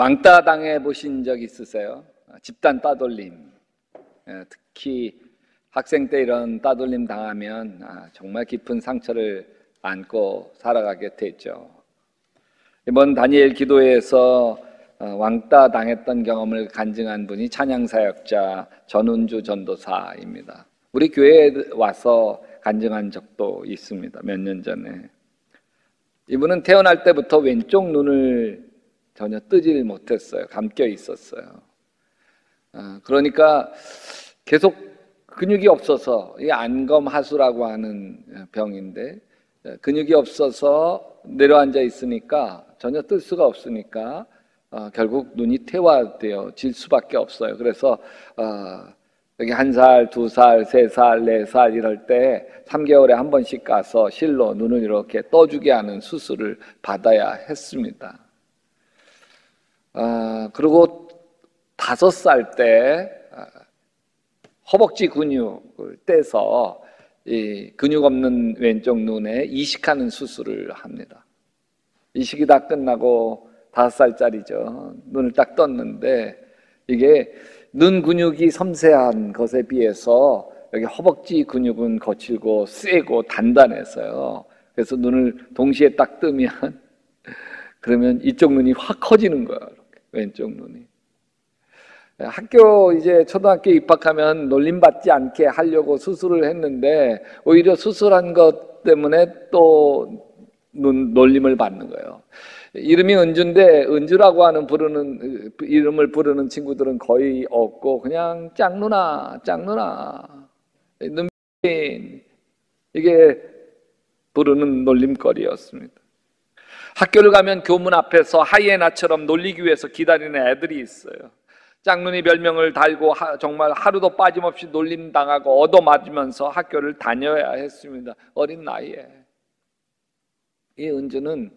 왕따 당해 보신 적 있으세요? 집단 따돌림. 특히 학생 때 이런 따돌림 당하면 정말 깊은 상처를 안고 살아가게 되죠. 이번 다니엘 기도회에서 왕따 당했던 경험을 간증한 분이 찬양사역자 전운주 전도사입니다. 우리 교회에 와서 간증한 적도 있습니다. 몇 년 전에. 이분은 태어날 때부터 왼쪽 눈을 전혀 뜨질 못했어요. 감겨 있었어요. 그러니까 계속 근육이 없어서, 이 안검하수라고 하는 병인데, 근육이 없어서 내려앉아 있으니까 전혀 뜰 수가 없으니까 결국 눈이 퇴화되어질 수밖에 없어요. 그래서 여기 1살, 2살, 3살, 4살 이럴 때 3개월에 한 번씩 가서 실로 눈을 이렇게 떠주게 하는 수술을 받아야 했습니다. 그리고 5살 때 허벅지 근육을 떼서 이 근육 없는 왼쪽 눈에 이식하는 수술을 합니다. 이식이 다 끝나고 5살짜리죠. 눈을 딱 떴는데 이게 눈 근육이 섬세한 것에 비해서 여기 허벅지 근육은 거칠고 세고 단단해서요. 그래서 눈을 동시에 딱 뜨면 그러면 이쪽 눈이 확 커지는 거예요. 이렇게. 왼쪽 눈이. 학교 이제 초등학교 입학하면 놀림받지 않게 하려고 수술을 했는데 오히려 수술한 것 때문에 또 놀림을 받는 거예요. 이름이 은주인데 은주라고 하는 이름을 부르는 친구들은 거의 없고 그냥 짱누나 눈빈 이게 부르는 놀림거리였습니다. 학교를 가면 교문 앞에서 하이에나처럼 놀리기 위해서 기다리는 애들이 있어요. 짝눈이 별명을 달고 정말 하루도 빠짐없이 놀림당하고 얻어맞으면서 학교를 다녀야 했습니다. 어린 나이에. 이 은주는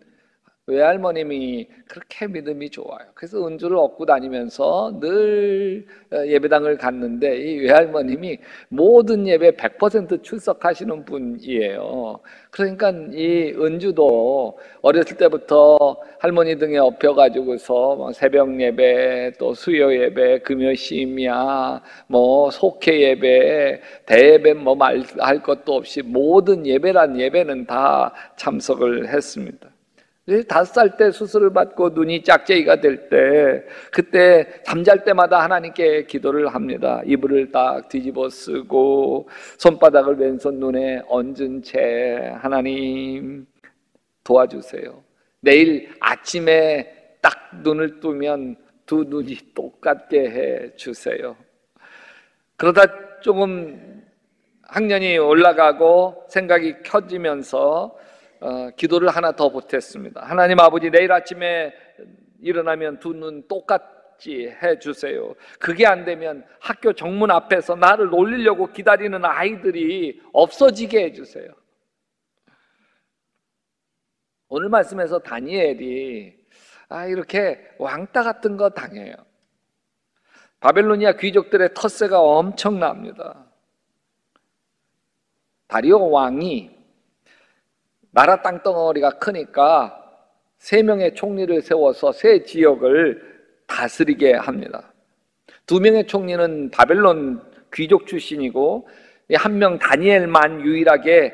외할머님이 그렇게 믿음이 좋아요. 그래서 은주를 업고 다니면서 늘 예배당을 갔는데 이 외할머님이 모든 예배 100% 출석하시는 분이에요. 그러니까 이 은주도 어렸을 때부터 할머니 등에 업혀가지고서 새벽 예배, 또 수요 예배, 금요 심야, 속회 예배, 대예배 할 것도 없이 모든 예배란 예배는 다 참석을 했습니다. 5살 때 수술을 받고 눈이 짝재기가 될 때 그때 잠잘 때마다 하나님께 기도를 합니다. 이불을 딱 뒤집어 쓰고 손바닥을 왼손 눈에 얹은 채 하나님 도와주세요. 내일 아침에 딱 눈을 뜨면 두 눈이 똑같게 해 주세요. 그러다 조금 학년이 올라가고 생각이 켜지면서 기도를 하나 더 보탰습니다. 하나님 아버지, 내일 아침에 일어나면 두 눈 똑같이 해주세요. 그게 안 되면 학교 정문 앞에서 나를 놀리려고 기다리는 아이들이 없어지게 해주세요. 오늘 말씀에서 다니엘이 이렇게 왕따 같은 거 당해요. 바벨로니아 귀족들의 텃세가 엄청납니다. 다리오 왕이 나라 땅덩어리가 크니까 3명의 총리를 세워서 세 지역을 다스리게 합니다. 2명의 총리는 바벨론 귀족 출신이고 1명 다니엘만 유일하게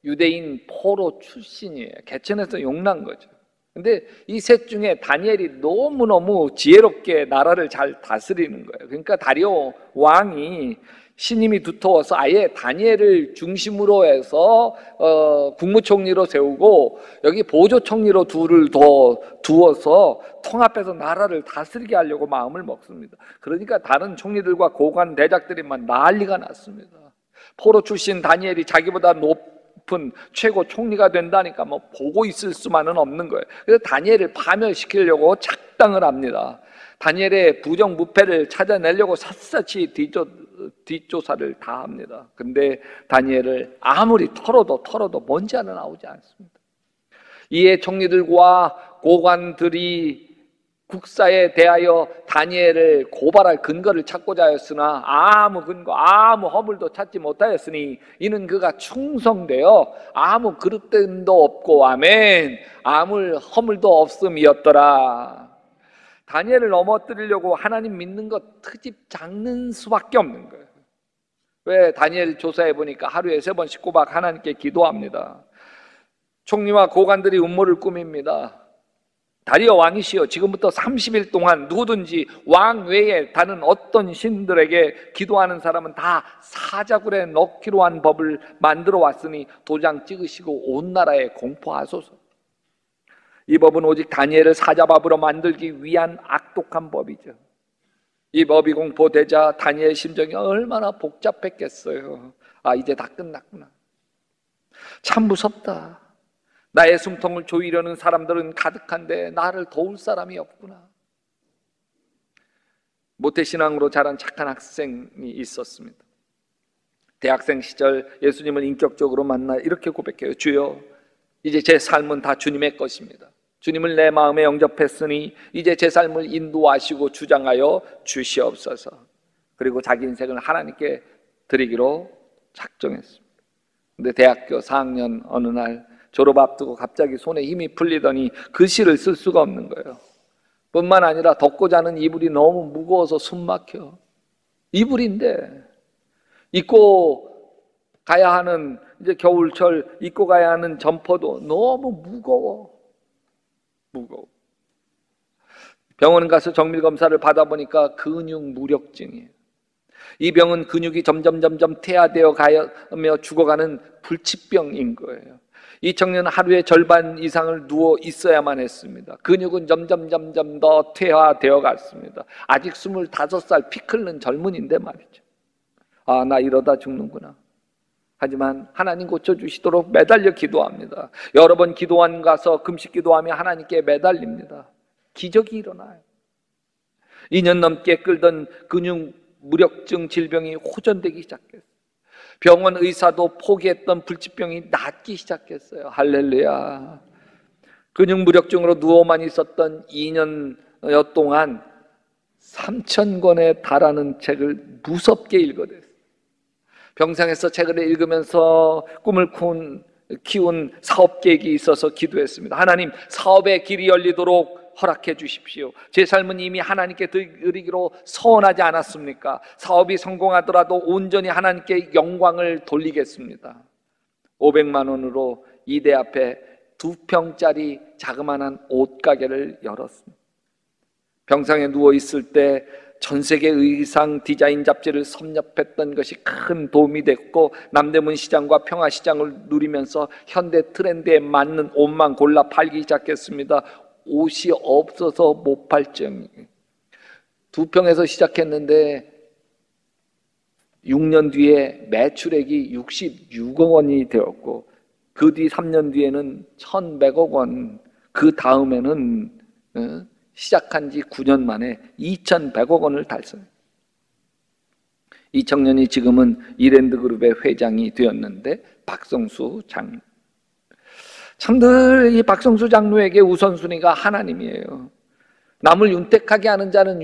유대인 포로 출신이에요. 개천에서 용난 거죠. 근데 이 셋 중에 다니엘이 너무너무 지혜롭게 나라를 잘 다스리는 거예요. 그러니까 다리오 왕이 신임이 두터워서 아예 다니엘을 중심으로 해서 국무총리로 세우고 여기 보조총리로 둘을 더 두어서 통합해서 나라를 다스리게 하려고 마음을 먹습니다. 그러니까 다른 총리들과 고관 대작들이 막 난리가 났습니다. 포로 출신 다니엘이 자기보다 높은 최고 총리가 된다니까 보고 있을 수만은 없는 거예요. 그래서 다니엘을 파멸시키려고 작당을 합니다. 다니엘의 부정부패를 찾아내려고 샅샅이 뒷조사를 다 합니다. 근데 다니엘을 아무리 털어도 먼지 하나 나오지 않습니다. 이에 총리들과 고관들이 국사에 대하여 다니엘을 고발할 근거를 찾고자 하였으나 아무 근거, 아무 허물도 찾지 못하였으니 이는 그가 충성되어 아무 그릇됨도 없고 아멘 아무 허물도 없음이었더라. 다니엘을 넘어뜨리려고 하나님 믿는 것 트집 잡는 수밖에 없는 거예요. 왜? 다니엘 조사해 보니까 하루에 3번씩 꼬박 하나님께 기도합니다. 총리와 고관들이 음모를 꾸밉니다. 다리오 왕이시여, 지금부터 30일 동안 누구든지 왕 외에 다른 어떤 신들에게 기도하는 사람은 다 사자굴에 넣기로 한 법을 만들어 왔으니 도장 찍으시고 온 나라에 공포하소서. 이 법은 오직 다니엘을 사자밥으로 만들기 위한 악독한 법이죠. 이 법이 공포되자 다니엘 심정이 얼마나 복잡했겠어요. 아, 이제 다 끝났구나. 참 무섭다. 나의 숨통을 조이려는 사람들은 가득한데 나를 도울 사람이 없구나. 모태신앙으로 자란 착한 학생이 있었습니다. 대학생 시절 예수님을 인격적으로 만나 이렇게 고백해요. 주여, 이제 제 삶은 다 주님의 것입니다. 주님을 내 마음에 영접했으니 이제 제 삶을 인도하시고 주장하여 주시옵소서. 그리고 자기 인생을 하나님께 드리기로 작정했습니다. 근데 대학교 4학년 어느 날 졸업 앞두고 갑자기 손에 힘이 풀리더니 글씨를 쓸 수가 없는 거예요. 뿐만 아니라 덮고 자는 이불이 너무 무거워서 숨 막혀. 이불인데 입고 가야 하는, 이제 겨울철 입고 가야 하는 점퍼도 너무 무거워. 병원 가서 정밀 검사를 받아보니까 근육 무력증이에요. 이 병은 근육이 점점 퇴화되어 가며 죽어가는 불치병인 거예요. 이 청년은 하루에 절반 이상을 누워 있어야만 했습니다. 근육은 점점 더 퇴화되어 갔습니다. 아직 25살 피 끓는 젊은인데 말이죠. 아, 나 이러다 죽는구나. 하지만 하나님 고쳐주시도록 매달려 기도합니다. 여러 번 기도원 가서 금식 기도하며 하나님께 매달립니다. 기적이 일어나요. 2년 넘게 끌던 근육 무력증 질병이 호전되기 시작했어요. 병원 의사도 포기했던 불치병이 낫기 시작했어요. 할렐루야. 근육 무력증으로 누워만 있었던 2년여 동안 3,000권에 달하는 책을 무섭게 읽어댔어요. 병상에서 책을 읽으면서 꿈을 키운 사업 계획이 있어서 기도했습니다. 하나님, 사업의 길이 열리도록 허락해 주십시오. 제 삶은 이미 하나님께 드리기로 서원하지 않았습니까? 사업이 성공하더라도 온전히 하나님께 영광을 돌리겠습니다. 500만 원으로 이대 앞에 2평짜리 자그마한 옷가게를 열었습니다. 병상에 누워있을 때 전 세계 의상 디자인 잡지를 섭렵했던 것이 큰 도움이 됐고, 남대문 시장과 평화시장을 누리면서 현대 트렌드에 맞는 옷만 골라 팔기 시작했습니다. 옷이 없어서 못 팔 정이에요. 2평에서 시작했는데 6년 뒤에 매출액이 66억 원이 되었고, 그 뒤 3년 뒤에는 1,100억 원, 그 다음에는 시작한 지 9년 만에 2,100억 원을 달성해요. 이 청년이 지금은 이랜드그룹의 회장이 되었는데, 박성수 장로. 참들 이 박성수 장로에게 우선순위가 하나님이에요. 남을 윤택하게 하는 자는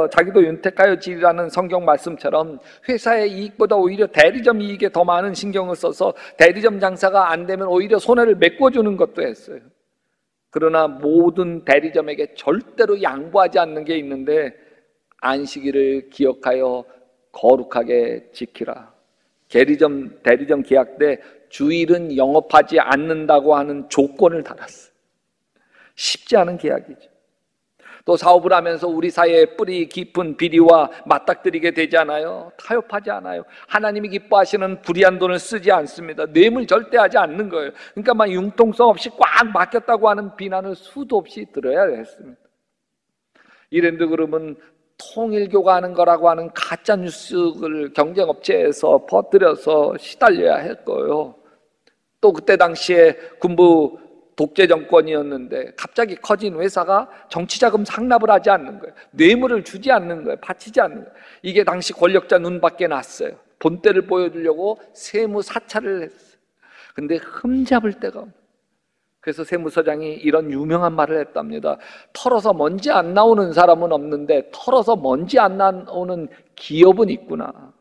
자기도 윤택하여 지리라는 성경 말씀처럼 회사의 이익보다 오히려 대리점 이익에 더 많은 신경을 써서 대리점 장사가 안 되면 오히려 손해를 메꿔주는 것도 했어요. 그러나 모든 대리점에게 절대로 양보하지 않는 게 있는데, 안식일을 기억하여 거룩하게 지키라. 대리점 계약 때 주일은 영업하지 않는다고 하는 조건을 달았어요. 쉽지 않은 계약이죠. 또 사업을 하면서 우리 사회에 뿌리 깊은 비리와 맞닥뜨리게 되지 않아요. 타협하지 않아요. 하나님이 기뻐하시는 불의한 돈을 쓰지 않습니다. 뇌물 절대 하지 않는 거예요. 그러니까 막 융통성 없이 꽉 막혔다고 하는 비난을 수도 없이 들어야 했습니다. 이랜드그룹은 통일교가 하는 거라고 하는 가짜 뉴스를 경쟁업체에서 퍼뜨려서 시달려야 했고요. 또 그때 당시에 군부 독재 정권이었는데 갑자기 커진 회사가 정치자금 상납을 하지 않는 거예요. 뇌물을 주지 않는 거예요. 바치지 않는 거예요. 이게 당시 권력자 눈밖에 났어요. 본때를 보여주려고 세무 사찰을 했어요. 근데 흠잡을 데가 없어요. 그래서 세무서장이 이런 유명한 말을 했답니다. 털어서 먼지 안 나오는 사람은 없는데 털어서 먼지 안 나오는 기업은 있구나.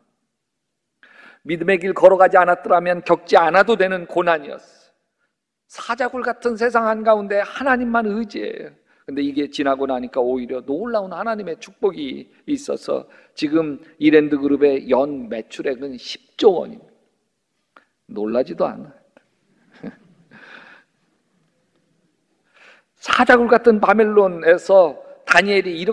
믿음의 길 걸어가지 않았더라면 겪지 않아도 되는 고난이었어요. 사자굴 같은 세상 한가운데 하나님만 의지해요. 근데 이게 지나고 나니까 오히려 놀라운 하나님의 축복이 있어서 지금 이랜드 그룹의 연 매출액은 10조 원입니다. 놀라지도 않아요. 사자굴 같은 바벨론에서 다니엘이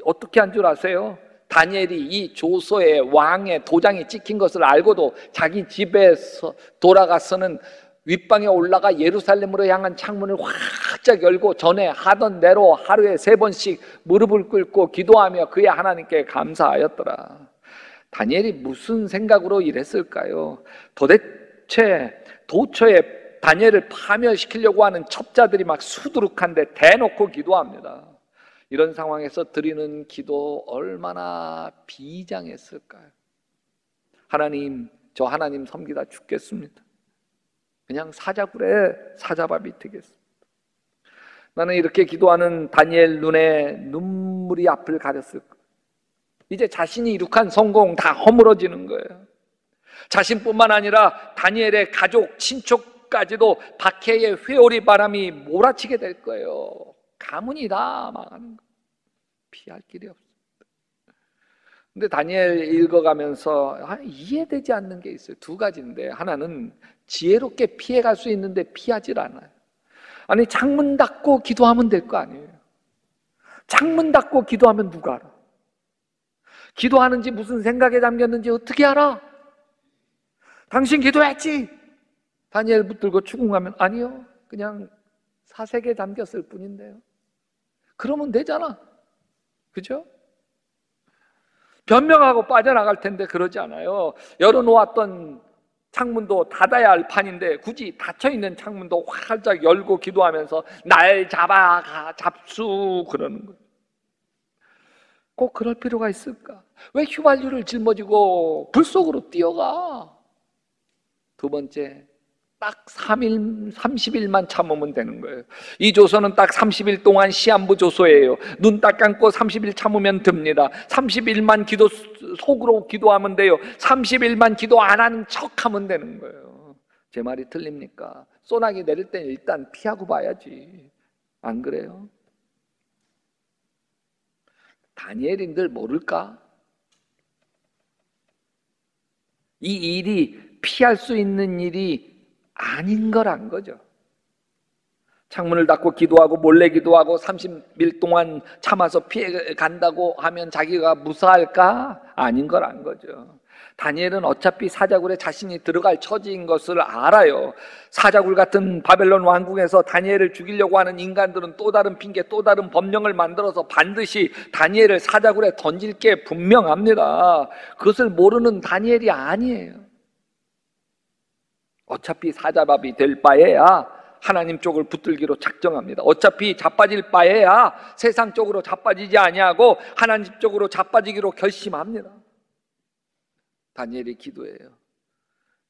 어떻게 한 줄 아세요? 다니엘이 이 조서의 왕의 도장이 찍힌 것을 알고도 자기 집에서 돌아가서는 윗방에 올라가 예루살렘으로 향한 창문을 활짝 열고 전에 하던 대로 하루에 3번씩 무릎을 꿇고 기도하며 그의 하나님께 감사하였더라. 다니엘이 무슨 생각으로 이랬을까요? 도처에 다니엘을 파멸시키려고 하는 첩자들이 막 수두룩한데 대놓고 기도합니다. 이런 상황에서 드리는 기도 얼마나 비장했을까요? 하나님, 저 하나님 섬기다 죽겠습니다. 그냥 사자굴에 사자밥이 되겠습니다. 나는 이렇게 기도하는 다니엘 눈에 눈물이 앞을 가렸을 거예요. 이제 자신이 이룩한 성공 다 허물어지는 거예요. 자신뿐만 아니라 다니엘의 가족, 친척까지도 박해의 회오리 바람이 몰아치게 될 거예요. 가문이 다 망하는 거예요. 피할 길이 없습니다. 근데 다니엘 읽어가면서 이해되지 않는 게 있어요. 2가지인데 하나는 지혜롭게 피해갈 수 있는데 피하질 않아요. 아니 창문 닫고 기도하면 될 거 아니에요. 창문 닫고 기도하면 누가 알아? 기도하는지 무슨 생각에 잠겼는지 어떻게 알아? 당신 기도했지? 다니엘 붙들고 추궁하면 아니요, 그냥 사색에 잠겼을 뿐인데요. 그러면 되잖아. 그죠? 변명하고 빠져나갈 텐데 그러지 않아요. 열어놓았던 창문도 닫아야 할 판인데 굳이 닫혀있는 창문도 활짝 열고 기도하면서 날 잡아 잡수 그러는 거예요. 꼭 그럴 필요가 있을까? 왜 휘발유를 짊어지고 불 속으로 뛰어가? 2번째, 딱 30일만 참으면 되는 거예요. 이 조서는 딱 30일 동안 시한부 조서예요. 눈 딱 감고 30일 참으면 됩니다. 30일만 속으로 기도하면 돼요. 30일만 기도 안 하는 척 하면 되는 거예요. 제 말이 틀립니까? 소나기 내릴 땐 일단 피하고 봐야지. 안 그래요? 다니엘인들 모를까? 이 일이 피할 수 있는 일이 아닌 거란 거죠. 창문을 닫고 기도하고 몰래 기도하고 30일 동안 참아서 피해 간다고 하면 자기가 무사할까? 아닌 거란 거죠. 다니엘은 어차피 사자굴에 자신이 들어갈 처지인 것을 알아요. 사자굴 같은 바벨론 왕국에서 다니엘을 죽이려고 하는 인간들은 또 다른 핑계, 또 다른 법령을 만들어서 반드시 다니엘을 사자굴에 던질 게 분명합니다. 그것을 모르는 다니엘이 아니에요. 어차피 사자밥이 될 바에야 하나님 쪽을 붙들기로 작정합니다. 어차피 자빠질 바에야 세상 쪽으로 자빠지지 아니하고 하나님 쪽으로 자빠지기로 결심합니다. 다니엘의 기도예요.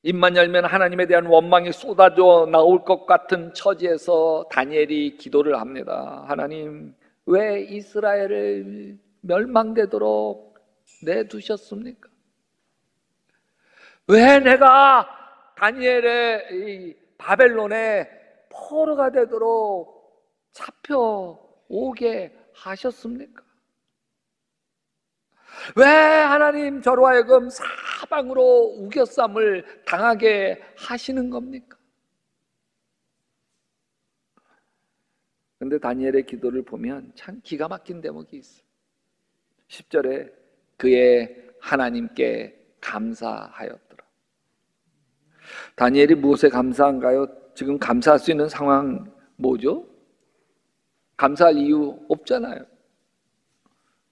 입만 열면 하나님에 대한 원망이 쏟아져 나올 것 같은 처지에서 다니엘이 기도를 합니다. 하나님, 왜 이스라엘을 멸망되도록 내두셨습니까? 왜 내가 다니엘의 이 바벨론에 포로가 되도록 잡혀오게 하셨습니까? 왜 하나님 저로 하여금 사방으로 우겨쌈을 당하게 하시는 겁니까? 그런데 다니엘의 기도를 보면 참 기가 막힌 대목이 있어요. 10절에 그의 하나님께 감사하였더라. 다니엘이 무엇에 감사한가요? 지금 감사할 수 있는 상황 뭐죠? 감사할 이유 없잖아요.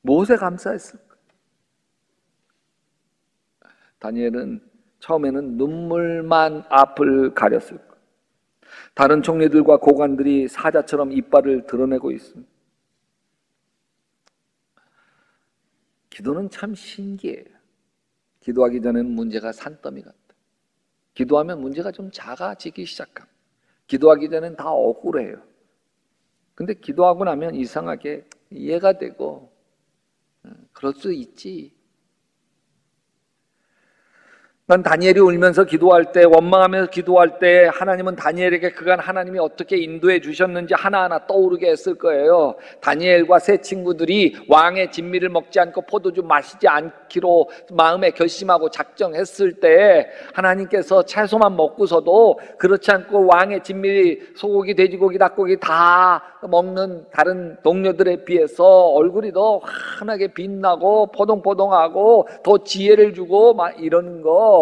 무엇에 감사했을까? 다니엘은 처음에는 눈물만 앞을 가렸을 거예요. 다른 총리들과 고관들이 사자처럼 이빨을 드러내고 있습니다. 기도는 참 신기해요. 기도하기 전에는 문제가 산더미 같다. 기도하면 문제가 좀 작아지기 시작합니다. 기도하기 전에는 다 억울해요. 근데 기도하고 나면 이상하게 이해가 되고 그럴 수 있지. 난 다니엘이 울면서 기도할 때, 원망하면서 기도할 때 하나님은 다니엘에게 그간 하나님이 어떻게 인도해 주셨는지 하나하나 떠오르게 했을 거예요. 다니엘과 세 친구들이 왕의 진미를 먹지 않고 포도주 마시지 않기로 마음에 결심하고 작정했을 때 하나님께서 채소만 먹고서도 그렇지 않고 왕의 진미, 소고기, 돼지고기, 닭고기 다 먹는 다른 동료들에 비해서 얼굴이 더 환하게 빛나고 포동포동하고 더 지혜를 주고 막 이러는 거.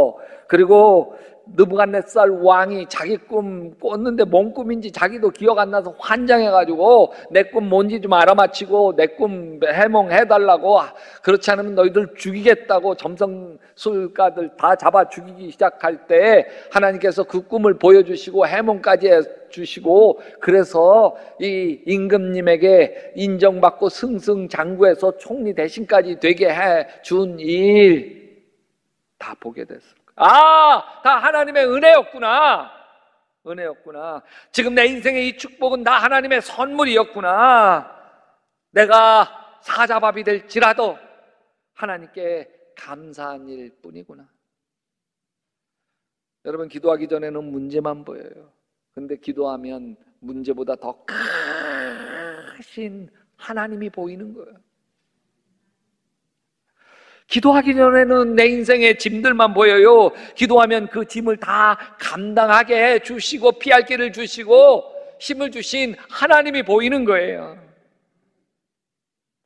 그리고 느부갓네살 왕이 자기 꿈 꿨는데 뭔 꿈인지 자기도 기억 안 나서 환장해가지고 내 꿈 뭔지 좀 알아맞히고 내 꿈 해몽해달라고, 그렇지 않으면 너희들 죽이겠다고 점성술가들 다 잡아 죽이기 시작할 때 하나님께서 그 꿈을 보여주시고 해몽까지 해주시고, 그래서 이 임금님에게 인정받고 승승장구해서 총리 대신까지 되게 해준 일 다 보게 됐을 거예요. 다 하나님의 은혜였구나. 은혜였구나. 지금 내 인생의 이 축복은 다 하나님의 선물이었구나. 내가 사자밥이 될지라도 하나님께 감사한 일 뿐이구나. 여러분, 기도하기 전에는 문제만 보여요. 근데 기도하면 문제보다 더 크신 하나님이 보이는 거예요. 기도하기 전에는 내 인생의 짐들만 보여요. 기도하면 그 짐을 다 감당하게 해 주시고 피할 길을 주시고 힘을 주신 하나님이 보이는 거예요.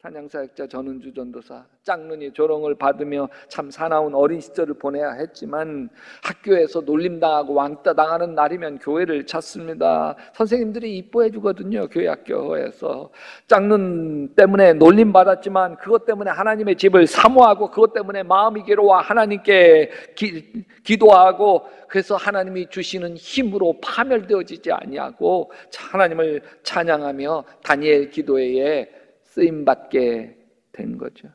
찬양사역자 전은주 전도사, 짝눈이 조롱을 받으며 참 사나운 어린 시절을 보내야 했지만 학교에서 놀림당하고 왕따 당하는 날이면 교회를 찾습니다. 선생님들이 이뻐해 주거든요. 교회 학교에서 짝눈 때문에 놀림 받았지만 그것 때문에 하나님의 집을 사모하고 그것 때문에 마음이 괴로워 하나님께 기도하고, 그래서 하나님이 주시는 힘으로 파멸되어지지 아니하고 하나님을 찬양하며 다니엘 기도회에 쓰임받게 된 거죠.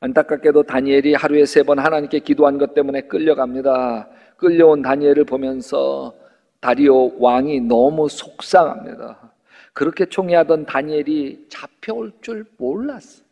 안타깝게도 다니엘이 하루에 3번 하나님께 기도한 것 때문에 끌려갑니다. 끌려온 다니엘을 보면서 다리오 왕이 너무 속상합니다. 그렇게 총애하던 다니엘이 잡혀올 줄 몰랐어.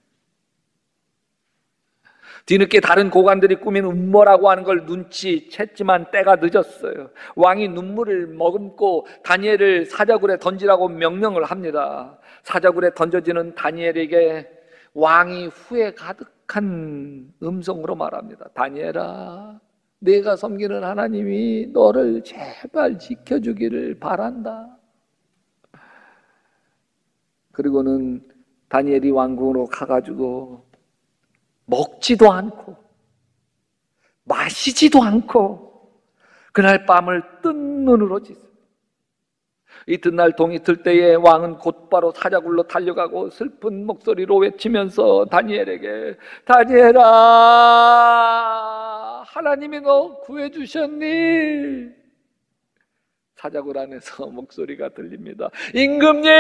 뒤늦게 다른 고관들이 꾸민 음모라고 하는 걸 눈치챘지만 때가 늦었어요. 왕이 눈물을 머금고 다니엘을 사자굴에 던지라고 명령을 합니다. 사자굴에 던져지는 다니엘에게 왕이 후회 가득한 음성으로 말합니다. 다니엘아, 내가 섬기는 하나님이 너를 제발 지켜주기를 바란다. 그리고는 다니엘이 왕궁으로 가가지고 먹지도 않고 마시지도 않고 그날 밤을 뜬 눈으로 지새요. 이튿날 동이 틀 때에 왕은 곧바로 사자굴로 달려가고 슬픈 목소리로 외치면서 다니엘에게, 다니엘아, 하나님이 너 구해주셨니? 사자굴 안에서 목소리가 들립니다. 임금님,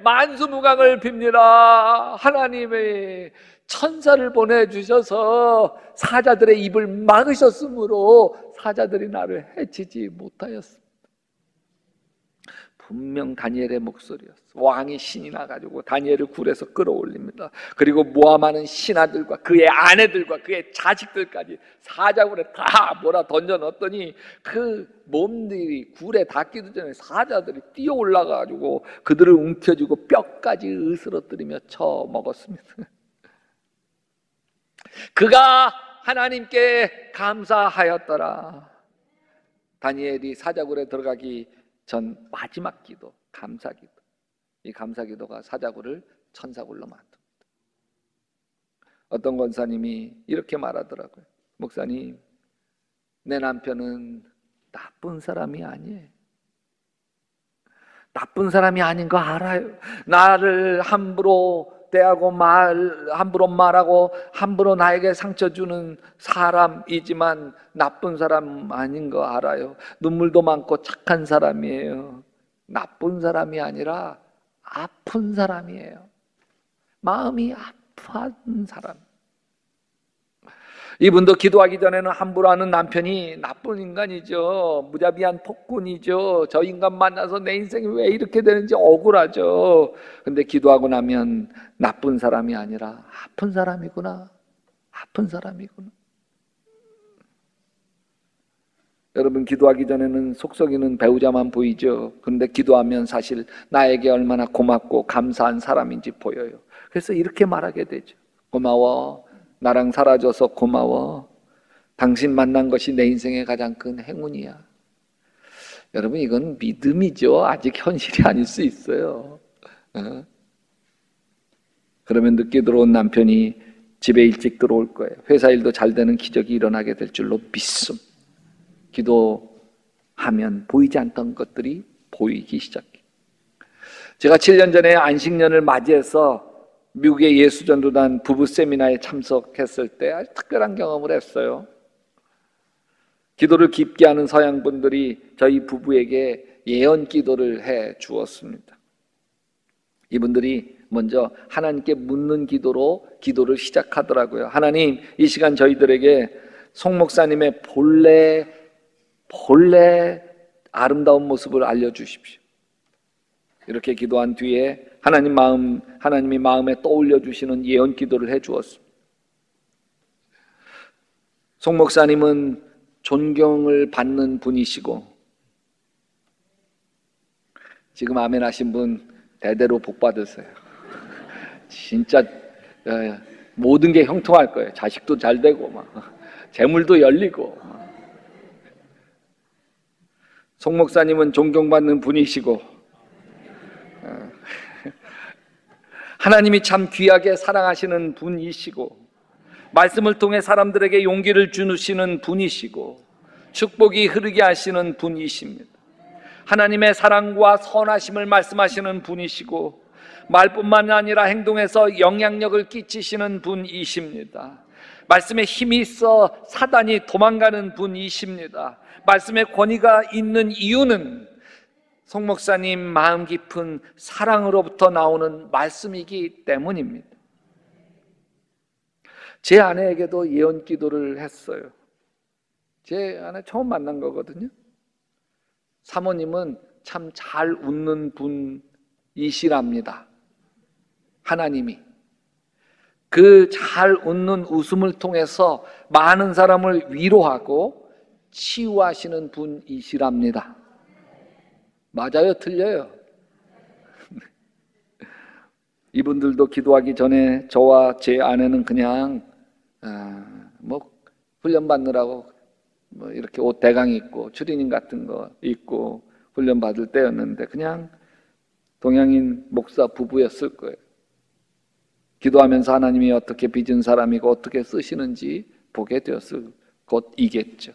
만수무강을 빕니다. 하나님의 천사를 보내주셔서 사자들의 입을 막으셨으므로 사자들이 나를 해치지 못하였습니다. 분명 다니엘의 목소리였어. 왕이 신이 나가지고 다니엘을 굴에서 끌어올립니다. 그리고 모함하는 신하들과 그의 아내들과 그의 자식들까지 사자굴에 다 몰아 던져 넣었더니 그 몸들이 굴에 닿기도 전에 사자들이 뛰어 올라가지고 그들을 움켜쥐고 뼈까지 으스러뜨리며 쳐 먹었습니다. 그가 하나님께 감사하였더라. 다니엘이 사자굴에 들어가기 전 마지막 기도, 감사기도. 이 감사기도가 사자굴을 천사굴로 만듭니다. 어떤 권사님이 이렇게 말하더라고요. 목사님, 내 남편은 나쁜 사람이 아니에요. 나쁜 사람이 아닌 거 알아요. 나를 함부로 대하고 함부로 말하고 함부로 나에게 상처 주는 사람이지만 나쁜 사람 아닌 거 알아요. 눈물도 많고 착한 사람이에요. 나쁜 사람이 아니라 아픈 사람이에요. 마음이 아픈 사람. 이분도 기도하기 전에는 함부로 하는 남편이 나쁜 인간이죠. 무자비한 폭군이죠. 저 인간 만나서 내 인생이 왜 이렇게 되는지 억울하죠. 근데 기도하고 나면 나쁜 사람이 아니라 아픈 사람이구나. 아픈 사람이구나. 여러분, 기도하기 전에는 속 썩이는 배우자만 보이죠. 그런데 기도하면 사실 나에게 얼마나 고맙고 감사한 사람인지 보여요. 그래서 이렇게 말하게 되죠. 고마워. 나랑 살아줘서 고마워. 당신 만난 것이 내 인생의 가장 큰 행운이야. 여러분, 이건 믿음이죠. 아직 현실이 아닐 수 있어요. 그러면 늦게 들어온 남편이 집에 일찍 들어올 거예요. 회사 일도 잘 되는 기적이 일어나게 될 줄로 믿음. 기도하면 보이지 않던 것들이 보이기 시작해요. 제가 7년 전에 안식년을 맞이해서 미국의 예수전도단 부부 세미나에 참석했을 때 아주 특별한 경험을 했어요. 기도를 깊게 하는 서양 분들이 저희 부부에게 예언 기도를 해 주었습니다. 이분들이 먼저 하나님께 묻는 기도로 기도를 시작하더라고요. 하나님, 이 시간 저희들에게 송 목사님의 본래 아름다운 모습을 알려주십시오. 이렇게 기도한 뒤에 하나님이 마음에 떠올려 주시는 예언 기도를 해 주었습니다. 송 목사님은 존경을 받는 분이시고, 지금 아멘 하신 분 대대로 복 받으세요. 진짜 모든 게 형통할 거예요. 자식도 잘 되고 막 재물도 열리고. 송 목사님은 존경받는 분이시고, 하나님이 참 귀하게 사랑하시는 분이시고, 말씀을 통해 사람들에게 용기를 주시는 분이시고, 축복이 흐르게 하시는 분이십니다. 하나님의 사랑과 선하심을 말씀하시는 분이시고, 말뿐만 아니라 행동에서 영향력을 끼치시는 분이십니다. 말씀에 힘이 있어 사단이 도망가는 분이십니다. 말씀의 권위가 있는 이유는 송 목사님 마음 깊은 사랑으로부터 나오는 말씀이기 때문입니다. 제 아내에게도 예언 기도를 했어요. 제 아내 처음 만난 거거든요. 사모님은 참 잘 웃는 분이시랍니다. 하나님이 그 잘 웃는 웃음을 통해서 많은 사람을 위로하고 치유하시는 분이시랍니다. 맞아요? 틀려요? 이분들도 기도하기 전에 저와 제 아내는 그냥 훈련 받느라고 이렇게 옷 대강 입고 추리닝 같은 거 입고 훈련 받을 때였는데 그냥 동양인 목사 부부였을 거예요. 기도하면서 하나님이 어떻게 빚은 사람이고 어떻게 쓰시는지 보게 되었을 것이겠죠.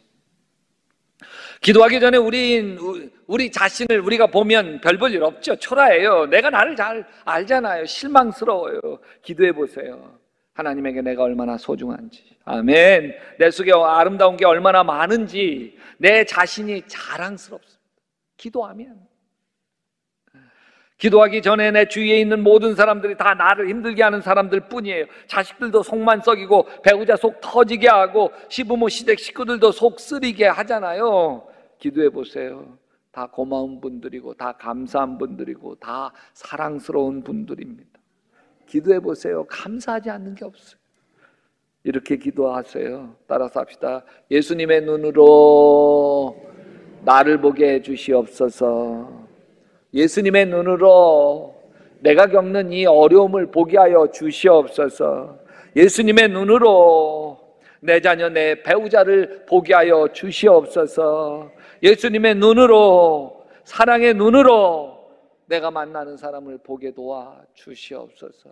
기도하기 전에 우리 자신을 우리가 보면 별 볼 일 없죠. 초라해요. 내가 나를 잘 알잖아요. 실망스러워요. 기도해 보세요. 하나님에게 내가 얼마나 소중한지, 아멘, 내 속에 아름다운 게 얼마나 많은지 내 자신이 자랑스럽습니다. 기도하기 전에 내 주위에 있는 모든 사람들이 다 나를 힘들게 하는 사람들 뿐이에요. 자식들도 속만 썩이고 배우자 속 터지게 하고 시부모 시댁 식구들도 속 쓰리게 하잖아요. 기도해 보세요. 다 고마운 분들이고 다 감사한 분들이고 다 사랑스러운 분들입니다. 기도해 보세요. 감사하지 않는 게 없어요. 이렇게 기도하세요. 따라서 합시다. 예수님의 눈으로 나를 보게 해주시옵소서. 예수님의 눈으로 내가 겪는 이 어려움을 보게 하여 주시옵소서. 예수님의 눈으로 내 자녀, 내 배우자를 보게 하여 주시옵소서. 예수님의 눈으로, 사랑의 눈으로 내가 만나는 사람을 보게 도와 주시옵소서.